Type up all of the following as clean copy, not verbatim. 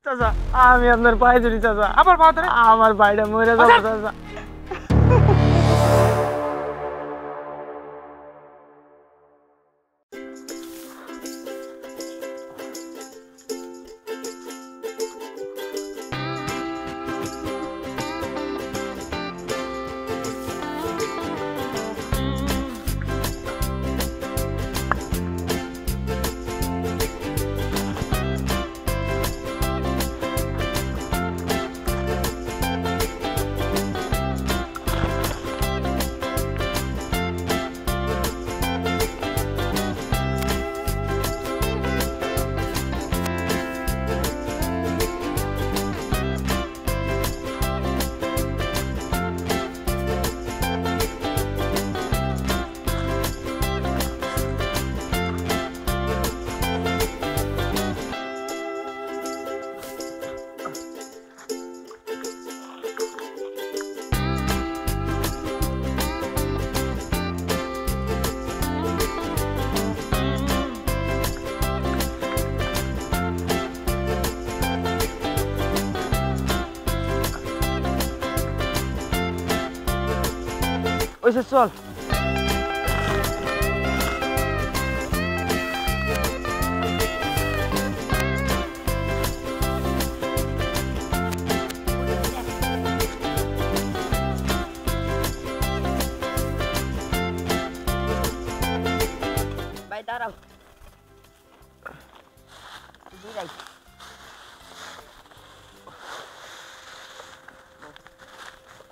চাচা আমি আপনার পায়ে ধরি চাচা। আবার পা ধরে? আমার ভাইটা মরে যাবে চাচা। ওইসে চল। ভাই দাঁড়াও,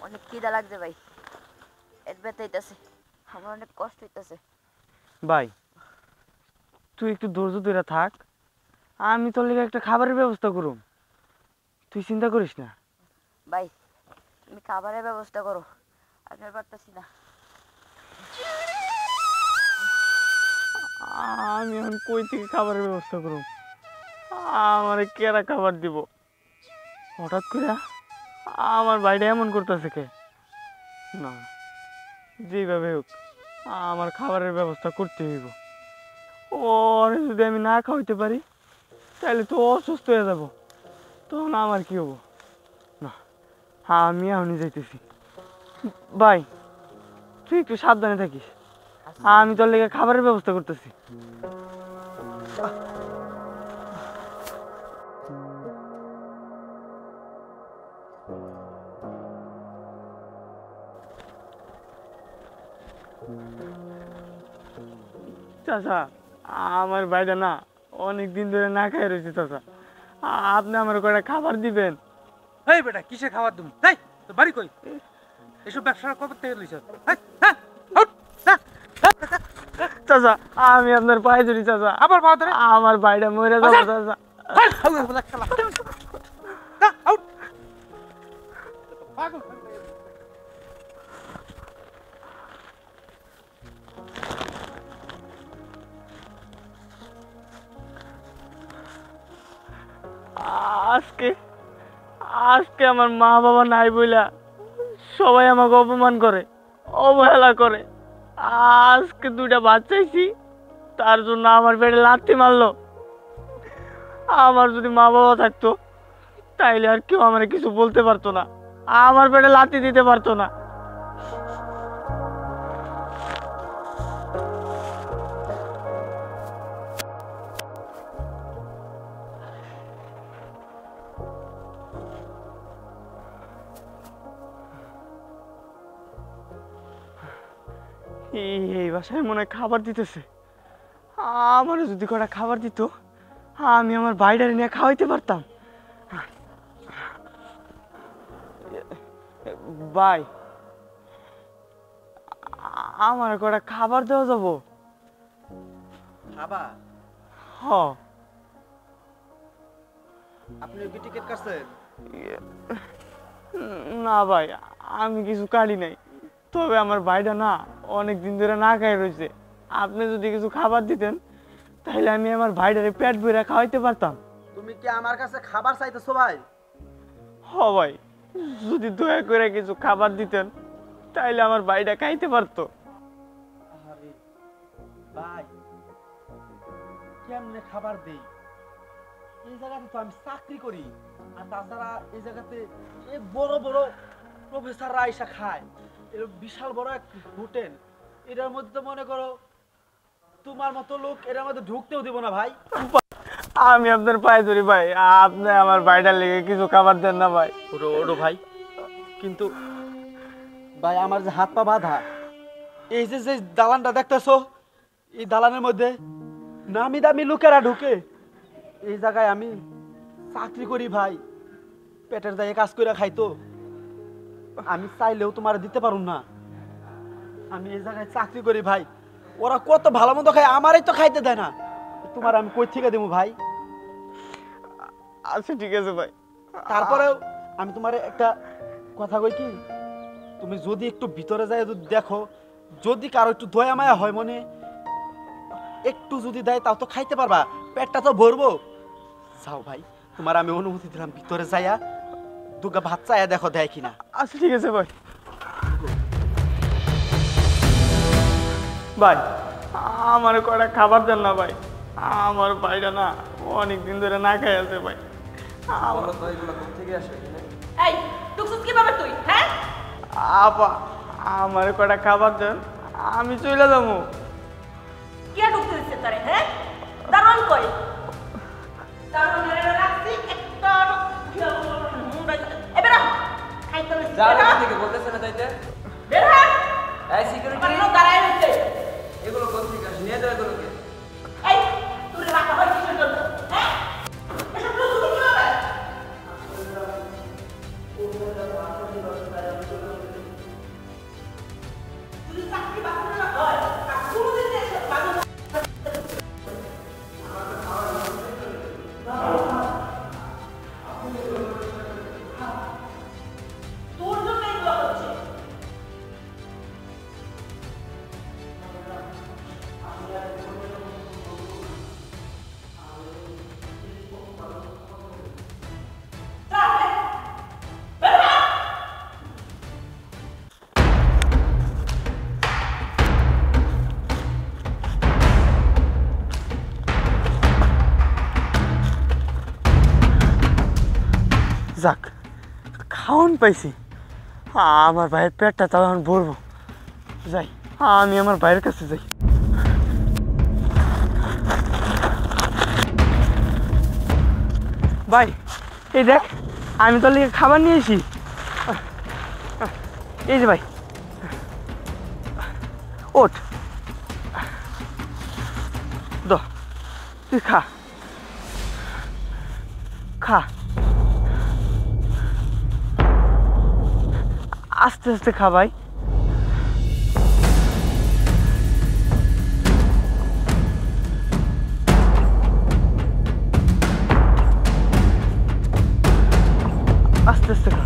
অনেক খিদা লাগছে ভাই, এর ব্যথা হইতাছে, আমার অনেক কষ্ট হইতাছে। ভাই তুই একটু ধৈর্য ধরে থাক, আমি তোর লেগে একটা খাবারের ব্যবস্থা করুম, তুই চিন্তা করিস না। ভাই তুমি খাবারের ব্যবস্থা করো, আমি আর পারতাছি না। আমি এখন কই থেকে খাবারের ব্যবস্থা করুম, আমার কেরা খাবার দিব? হঠাৎ করে আমার ভাইটা এমন করতেছে কে? না, যেভাবে হোক আমার খাবারের ব্যবস্থা করতে হইব। ওর যদি আমি না খাওয়াইতে পারি তাহলে তো অসুস্থ হয়ে যাব, তখন আমার কি হবো? না, আমি এখনই যাইতেছি। ভাই তুই একটু সাবধানে থাকিস, আমি তোর লেগে খাবারের ব্যবস্থা করতেছি। চাচা আমার ভাইটা না অনেক দিন ধরে না খাই রয়েছে চাচা, আপনি আমার কয়টা খাবার দিবেন? এই বেটা কিসে খাবার দেবো? এই তোর বাড়ি কই? এসব ব্যবসা কবে থেকে লইছ? চাচা আমি আপনার পায়ে ধরি চাচা। আবার পা ধরে? আমার ভাইটা মরে যাবে চাচা। আজকে আজকে আমার মা বাবা নাই বইলা সবাই আমাকে অপমান করে, অবহেলা করে। আজকে দুইটা বাচ্চাইছি তার জন্য আমার পেটে লাথি মারলো। আমার যদি মা বাবা থাকতো তাইলে আর কেউ আমার কিছু বলতে পারতো না, আমার পেটে লাথি দিতে পারতো না। এই বাসায় মনে হয় খাবার দিতেছে, আমারও যদি কটা খাবার দিত আমি আমার ভাইটারে নিয়ে খাওয়াইতে পারতাম। ভাই আমার কটা খাবার দেওয়া যাবো? খাবার? হ। আপনি কি টিকিট কাটছেন? না ভাই আমি কিছু কাটি নাই, তবে আমার ভাইটা না অনেক দিন ধরে না খাই রয়েছে, আপনি যদি কিছু খাবার দিতেন তাহলে আমি আমার ভাইটারে পেট ভরে খাওয়াইতে পারতাম। তুমি কি আমার কাছে খাবার চাইতেছো ভাই? হ ভাই, যদি দয়া করে কিছু খাবার দিতেন তাইলে আমার ভাইটা খাইতে পারতো। ভাই কেমনে খাবার দেই এই জায়গাতে তো আমি চাকরি করি, আর তাছাড়া এই জায়গাতে এই বড় বড় প্রফেসররা আইসা খায়, এর বিশাল বড় এক হোটেল, এটার মধ্যে তো মনে করো তোমার মতো লোক এটার মধ্যে ঢুকতেও দিব না ভাই। আমি আপনার পায়ে ধরি ভাই, আপনি আমার ভাইটার লেগে কিছু খাবার দেন না ভাই। ওরো ওরো ভাই, কিন্তু ভাই আমার যে হাত পা বাঁধা, এই যে যে দালানটা দেখতেছো, এই দালানের মধ্যে নামি দামি লোকেরা ঢুকে, এই জায়গায় আমি চাকরি করি ভাই, পেটের দায়ে কাজ করে খাইতো, আমি চাইলেও তোমার দিতে পারুম না। আমি এই জায়গায় চাকরি করি ভাই, ওরা কত ভালো মন্দ খায়, আমারই তো খাইতে দেয় না, তোমার আমি কই থেকে দেবো ভাই? আচ্ছা ঠিক আছে ভাই। তারপরেও আমি তোমার একটা কথা কই কি, তুমি যদি একটু ভিতরে যায় যদি দেখো, যদি কারো একটু দয়া মায়া হয় মনে, একটু যদি দেয় তাও তো খাইতে পারবা, পেটটা তো ভরবো। যাও ভাই, তোমার আমি অনুমতি দিলাম, ভিতরে যাইয়া দুগা ভাত চাইয়া দেখো দেয় কিনা। আচ্ছা ঠিক আছে ভাই। ভাই আমার কয়টা খাবার দেন না ভাই, আমার ভাইটা না অনেক দিন ধরে না খাই আছে ভাই। এই টুকসুস কিভাবে তুই হ্যাঁ? আপা আমার কয়টা খাবার দেন, আমি চলে যাবো। কে ঢুকতে দিচ্ছে তারে হ্যাঁ? দারুণ কই দারুণ এর রাখছি একটা এ বেরা খাইতে হবে যারা থেকে বলতেছে না তাইতে বেরা এই সিকিউরিটি পারলো দাঁড়ায় রইছে এগুলো কোন থেকে আসে নিয়ে দাও এগুলোকে এই তুই রাখা হয় কিসের জন্য হ্যাঁ? এসব টুকসুস কিভাবে তুই চাকরি বাকরি না হয় তা কোনদিন এসব বাজে তোর জন্য এগুলো হচ্ছে যাক খাওয়ান পাইছি, আমার ভাইয়ের পেটটা তাও এখন ভরবো। যাই, আমি আমার ভাইয়ের কাছে যাই। ভাই এই দেখ, আমি তোর লিগে খাবার নিয়ে এসি। এই যে ভাই, ওঠ দ, তুই খা খা, আস্তে আস্তে খা ভাই। আস্তে আস্তে খা।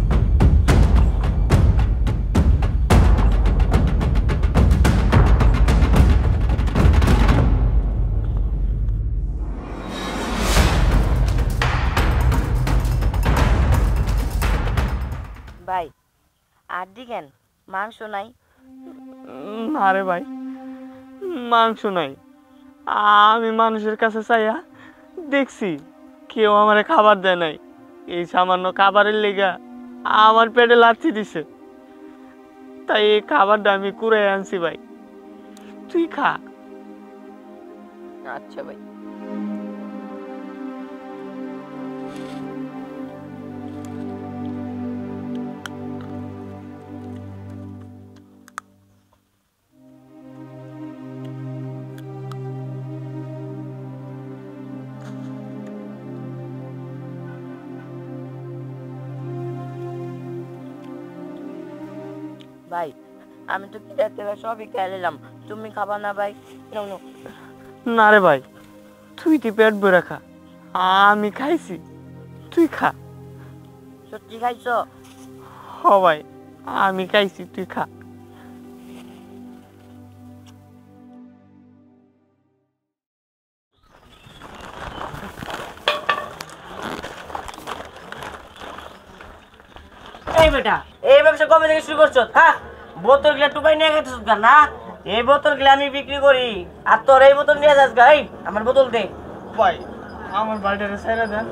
ভাই আর দিকেন মাংস নাই? না রে ভাই, মাংস নাই। আমি মানুষের কাছে চাইয়া দেখছি কেউ আমারে খাবার দেয় নাই, এই সামান্য খাবারের লেগা আমার পেটে লাথি দিছে, তাই এই খাবারটা আমি কুড়াই আনছি ভাই, তুই খা। আচ্ছা ভাই। ভাই আমি তো খেতে সবই খেয়ে নিলাম, তুমি খাবা না ভাই? নাও নাও। না রে ভাই, তুই তুই পেট ভরে খা, আমি খাইছি, তুই খা। সত্যি খাইছো? হ ভাই, আমি খাইছি, তুই খা। এই বেটা এই ব্যবসা কবে থেকে শুরু করছো? হ্যাঁ, বোতল গুলা টুকাই নিয়ে গেছিস না? এই বোতল গুলা আমি বিক্রি করি, আর তোর এই বোতল নিয়ে যাস গা। এই আমার বোতল দে। ভাই আমার বাড়িটারে ছাইরা দেন,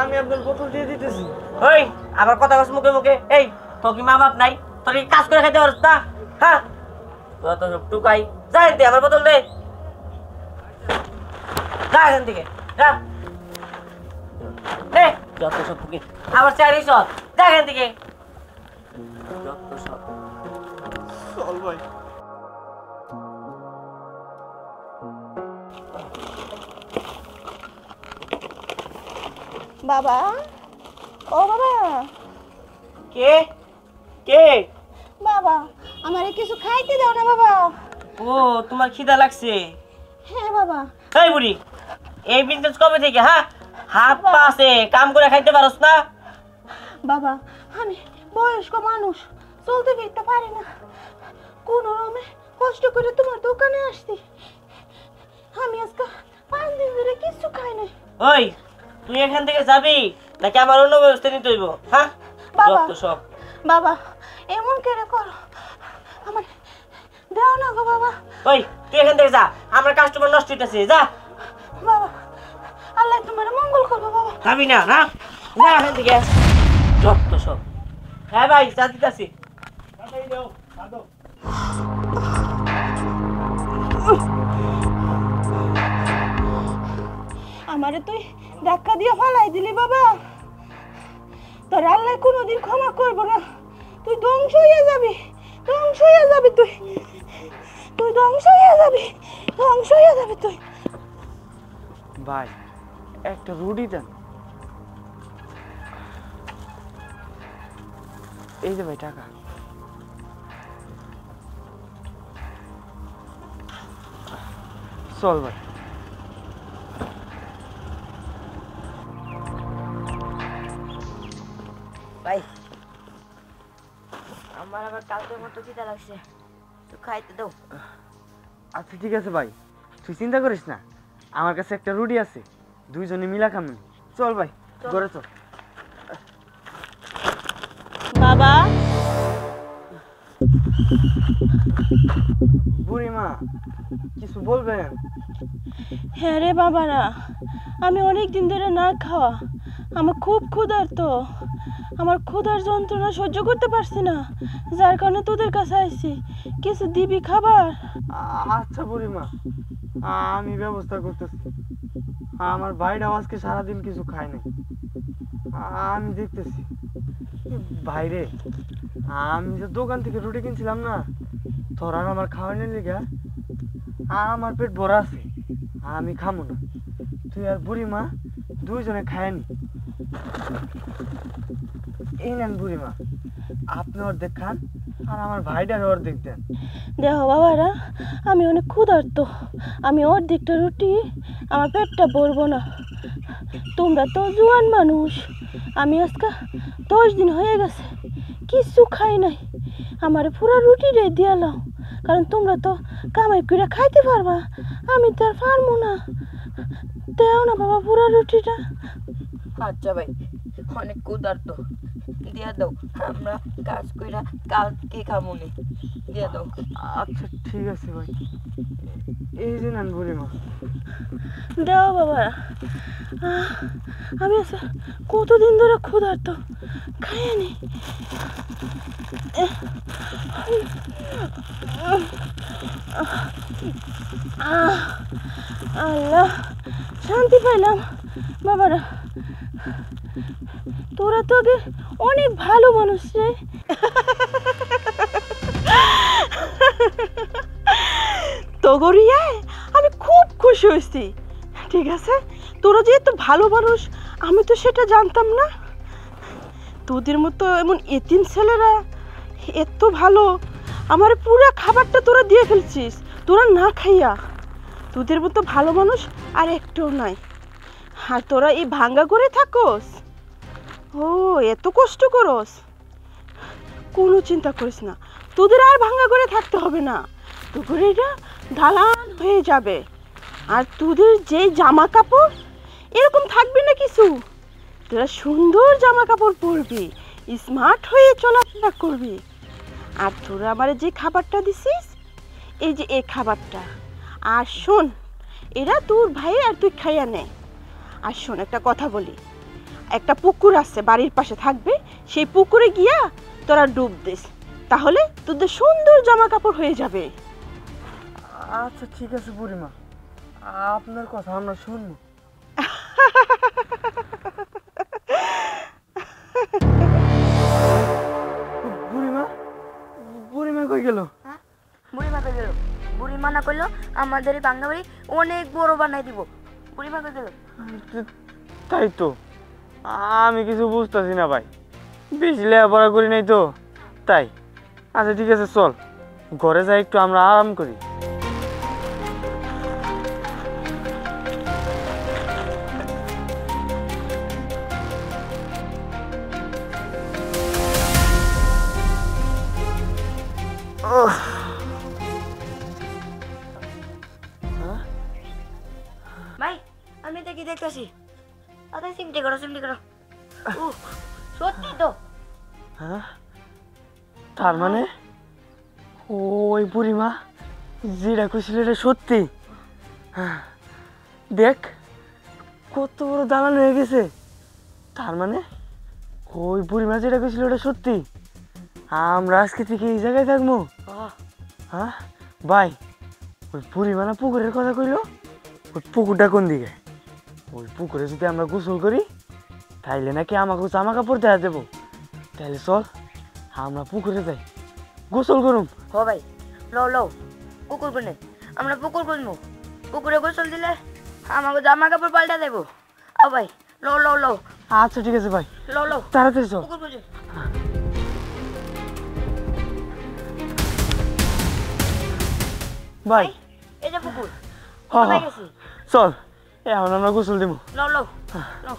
আমি আপনার বোতল দিয়ে দিতেছি। ওই আবার কথা কস মুখে মুখে। এই তোর কি মা বাপ নাই? তোর কি কাজ করে খাইতে পারছ না? হ্যাঁ তোরা তো সব টুকাই। যা এখান থেকে, আমার বোতল দে। যা এখান থেকে, যা। দে যত সব টুকি আবার চারি সব। যা এখান থেকে, যত সব। চল ভাই। বাবা, ও বাবা, কে কে? বাবা আমারে কিছু খাইতে দাও না বাবা। ও তোমার খিদা লাগছে? হ্যাঁ বাবা। এই বুড়ি, এই বিজনেস কবে থেকে? হ্যাঁ হাত পা আছে, কাম করে খাইতে পারস না? বাবা আমি বয়স্ক মানুষ, চলতে ফিরতে পারি না, কোন রকমে কষ্ট করে তোমার দোকানে আসছি। আমি আজকে 5 দিন ধরে কিছু খাই নাই। ওই তুই এখান থেকে যাবি নাকি আমার অন্য ব্যবস্থা নিতে হইব? হ্যাঁ বাবা। যত সব। বাবা এমন করে করো, আমার দাও না গো বাবা। ওই তুই এখান থেকে যা, আমার কাস্টমার নষ্ট হইতাছে। যা। বাবা আল্লাহ তোমার মঙ্গল করবে বাবা। যাবি না? না যা এখান থেকে, যত সব। হ্যাঁ ভাই চা দিতাছি। আমারে তুই ধাক্কা দিয়ে ফালাই দিলি বাবা, তোর আল্লাহ কোনোদিন ক্ষমা করবো না। তুই ধ্বংস হয়ে যাবি, ধ্বংস হয়ে যাবি, তুই তুই ধ্বংস হয়ে যাবি, ধ্বংস হয়ে যাবি তুই। ভাই একটা রুটি দেন। এই যে ভাই টাকা। চল ভাই। ভাই আমার আবার কালকের মতো খিদা লাগছে, তো খাইতে দাও। আচ্ছা ঠিক আছে ভাই, তুই চিন্তা করিস না, আমার কাছে একটা রুটি আছে, দুইজনে মিলা খাম। চল ভাই ঘরে চল। বাবা বুড়িমা কিছু বলবেন? হ্যাঁ রে বাবারা, আমি অনেক দিন ধরে না খাওয়া, আমার খুব ক্ষুধার্ত, আমার ক্ষুধার যন্ত্রণা সহ্য করতে পারছি না, যার কারণে তোদের কাছে আসছি, কিছু দিবি খাবার? আচ্ছা বুড়িমা, আমি ব্যবস্থা করতেছি। আমার ভাইটাও আজকে সারাদিন কিছু খায় নাই, আমি দেখতেছি। ভাইরে, আমি যে দোকান থেকে রুটি কিনছিলাম না, তোরা আমার খাওয়ানোর লিগা আমার পেট ভরা আছে, আমি খামো না। তুই আর বুড়িমা দুইজনে খায়নি। এই নেন বুড়িমা, আপনি অর্ধেক খান আর আমার ভাইটার অর্ধেক দেন। দেখো বাবারা, আমি অনেক ক্ষুধার্ত, আমি অর্ধেকটা রুটি আমার পেটটা ভরবো না। তোমরা তো জোয়ান মানুষ, আমি আজকে 10 দিন হয়ে গেছে কিছু খাই নাই, আমার পুরো রুটি রে দিয়ালাও, কারণ তোমরা তো কামাই করে খাইতে পারবা, আমি তো আর পারবো না। দেও না বাবা পুরো রুটিটা। আচ্ছা ভাই, অনেক ক্ষুধার্ত, দিয়া দাও, আমরা কাজ কইরা কালকে খামুনি, দিয়া দাও। আচ্ছা ঠিক আছে ভাই, এই যে নেন বুড়িমা। দেও বাবা, আমি আচ্ছা কতদিন ধরে ক্ষুধার্ত, খাইনি। আল্লাহ, শান্তি পাইলাম। বাবারা, তোরা তো আগে অনেক ভালো মানুষ রে। তগরিয়ায় আমি খুব খুশি হয়েছি। ঠিক আছে, তোরা যে এত ভালো মানুষ আমি তো সেটা জানতাম না। তোদের মতো এমন এতিম ছেলেরা এত ভালো, আমার পুরো খাবারটা তোরা দিয়ে ফেলছিস, তোরা না খাইয়া। তোদের মতো ভালো মানুষ আর একটাও নাই। আর তোরা এই ভাঙ্গা করে থাকোস, ও এত কষ্ট করস, কোনো চিন্তা করিস না, তোদের আর ভাঙ্গা করে থাকতে হবে না, তোদের এটা দালান হয়ে যাবে। আর তোদের যে জামা কাপড় এরকম থাকবে না কিছু, তোরা সুন্দর জামা কাপড় পরবি, স্মার্ট হয়ে চলাফেরা করবি। আর তোরা আমার যে খাবারটা দিছিস, এই যে এই খাবারটা, আর শোন, এরা তোর ভাই আর তুই খাইয়া নে, আর শোন একটা কথা বলি, একটা পুকুর আছে বাড়ির পাশে থাকবে, সেই পুকুরে গিয়া তোরা ডুব দিস, তাহলে তোদের সুন্দর জামা কাপড় হয়ে যাবে। আচ্ছা ঠিক আছে বুড়িমা, আপনার কথা আমরা শুনবো। বুড়িমা, বুড়িমা কই গেল? বুড়িমা কই গেল? বুড়িমা না কইলো আমাদের এই বাংলা বাড়ি অনেক বড় বানাই দিব। বুড়িমা কই গেল? তাই তো, আমি কিছু বুঝতেছি না ভাই, বেশি লেখাপড়া করি নাই তো তাই। আচ্ছা ঠিক আছে চল, ঘরে যাই একটু আমরা আরাম করি। ভাই আমি দেখি দেখতেছি। আরে সিমটি করো সিমটি করো। সত্যি তো? হ্যাঁ, তার মানে ওই বুড়িমা যেটা কইছিল এটা সত্যি। হ্যাঁ, দেখ কত বড় দালান হয়ে গেছে। তার মানে ওই বুড়িমা যেটা কইছিল এটা সত্যি। আমরা আজকে থেকে এই জায়গায় থাকবো। হ্যাঁ ভাই, ওই বুড়িমা না পুকুরের কথা কইলো, ওই পুকুরটা কোন দিকে? ওই পুকুরে যদি আমরা গোসল করি তাইলে নাকি আমাকে জামা কাপড় দেওয়া দেবো। তাহলে চল আমরা পুকুরে যাই, গোসল করুম। হ ভাই, লও লও পুকুর কোনে? আমরা পুকুর খুঁজবো, পুকুরে গোসল দিলে আমাকে জামা কাপড় পাল্টা দেবো। আও ভাই লও লও লও। আচ্ছা ঠিক আছে ভাই, লও লও তাড়াতাড়ি চল। পুকুর খুঁজে। ভাই এই যে পুকুর, হ্যাঁ কোথায় হ্যাঁ গেছি? চল, এখন আমরা গোসল দিব। লও লও লও।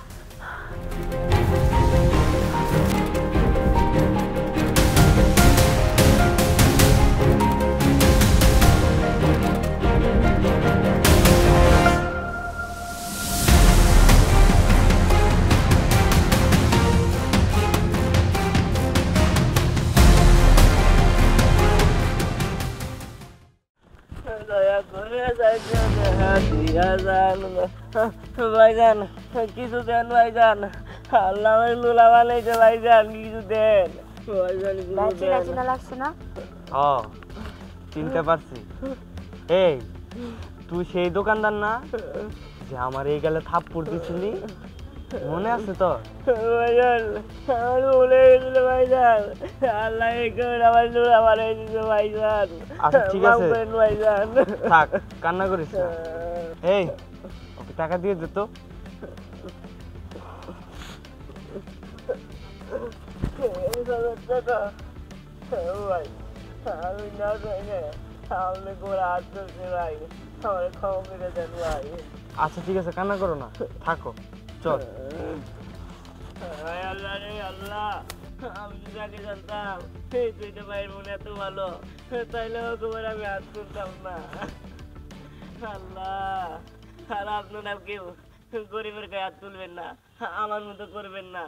ভাইজান কিছু দেন ভাইজান, আল্লাহ লুলা বানাইছে ভাইজান, কিছু দেন ভাইজান, কিছু দেন। চিনা লাগছে না? ও চিনতে পারছি। এই তুই সেই দোকানদার না যে আমার এই গেলে থাপ্পড় দিছিলি, মনে আছে তো? ভাইজান আমার ভুলে গেছিল ভাইজান, আল্লাহ আমার লুলা বানাইছে ভাইজান। আচ্ছা ঠিক আছে, মাফ করেন ভাইজান। থাক কান্না করিস না। এই ওকে টাকা দিয়ে দে তো। ভাই আমি না জানি, আপনি করে আসতেছে ভাই, আমার ক্ষমা করে দেন ভাই। আচ্ছা ঠিক আছে, কান্না করো না, থাকো চল। আল্লাহ রে আল্লাহ, আমি যদি আগে জানতাম এই দুইটা ভাইয়ের মনে এত ভালো, তাইলে তোমার আমি হাত তুলতাম না। আল্লাহ, আর আপনারা কেউ গরিবের গায়ে হাত তুলবেন না, আমার মতো করবেন না।